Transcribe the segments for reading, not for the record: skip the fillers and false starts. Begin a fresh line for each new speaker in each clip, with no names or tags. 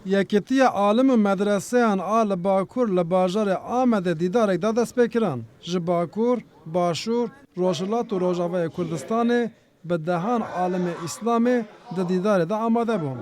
یەکێتی عالم و مەدرسەیان ئا لە باکوور لە باژارê Amedê dîdarek da dest pê kirin. Ji Bakur, Başûr, Rojhilat û Rojavayê Kurdistanê bi dehan alimê Îslamê di dîdarê de amade bûn.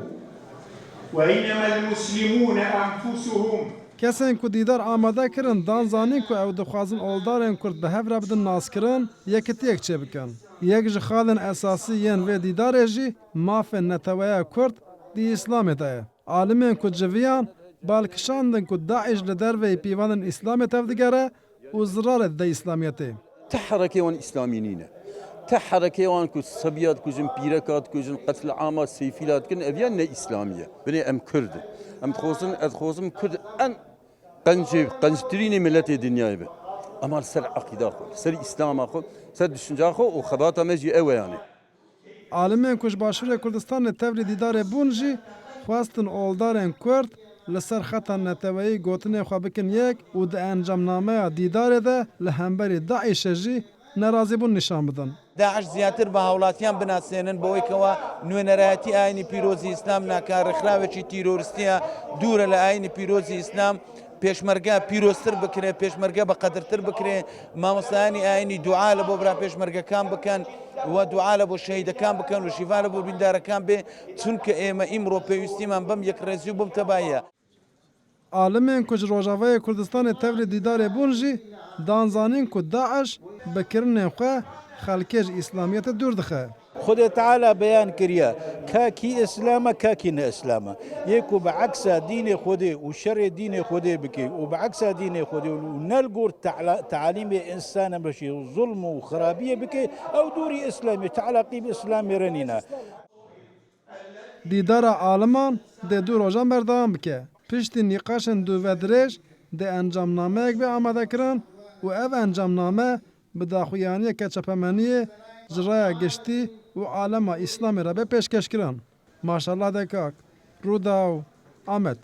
وإنما المسلمون أنفسهم
Kesên ku dîdar amade kirin dan zanîn ku ew dixwazin oldarên Kurd bi hev re bidin naskirin, yekitiyek çê bikin. Yek ji xalên esasî yên vê dîdarê jî mafên Neteweya Kurd di Îslamê de ye. Alimên ku civiyan balkişandin ku Daeş li derveyê pîvanên Îslamê tev digere û zirarê dide Îslamiyetê.
تحرك وان إسلاميين تحرك وان كسبيات كوجن بيركات كوجن قتل عامات سيفيلات كن أبيان إسلامية بني أم كرد أم تخوصم كرد أن قنجترين ملة الدنيا به أما سر عقيدة خو سر إسلام خو سر düşünce خو وخباطة مجي أوي يعني
Alimên ku ji Başûrê Kurdistanê tevlî dîdarê bûn jî xwastin oldarên Kurd li ser xeta neteweyî gotinê xwe bikin yek û di encamnameya dîdarê de li hemberî Daişê jî nerazîbûn nîşan bidin.
داعش زیاتر بە هاوڵاتیان بناسێنن بەوەیکەوە نوێنەرایەتی ئاینی پیرۆزی ئیسلام ناکار ڕێکخراوێکی تیرۆریستیە دوورە لە ئاینی پیرۆزی ئیسلام پێشمەرگە پیرۆزتر بکرێ پێشمەرگە بە قەدرتر بکرێ مامۆستایانی ئاینی دوعا لە بۆ برا پێشمەرگەکان بکەن و دوعا لە بۆ شەهیدەکان بکەن و شیفا لە بۆ بیندارەکان بێ چونکە ئێمە ئیمڕۆ پێویستیمان بەم یەکڕێزی و بەم تەباییە.
Alimên ku ji Rojavayê Kurdistanê tevlî dîdarê bûn jî dan zanîn ku Daeş bi kirinên xwe xelkê ji Îslamiyetê dûr dixe.
خدا تعالى بيان كريا كاكي إسلامه كاكي نا إسلامه يكو بعكس دين خدي وشر دين خدي بكي وبعكس دين خدي ونلقور تعاليم إنسان بشي ظلم وخرابية بكي أو دوري إسلامي تعلقي بإسلامي رنينا
Dîdara aliman dê du rojan berdewam bike. Piştî nîqaşên du ve dirêj dê encamnameyek bê amadekirin û ev encamname bi daxuyaniyeke çepemeniyê ji raya giştî û alema Îslamê re bê pêşkêşkirin. Maşallah dekak. Rûda û Amed.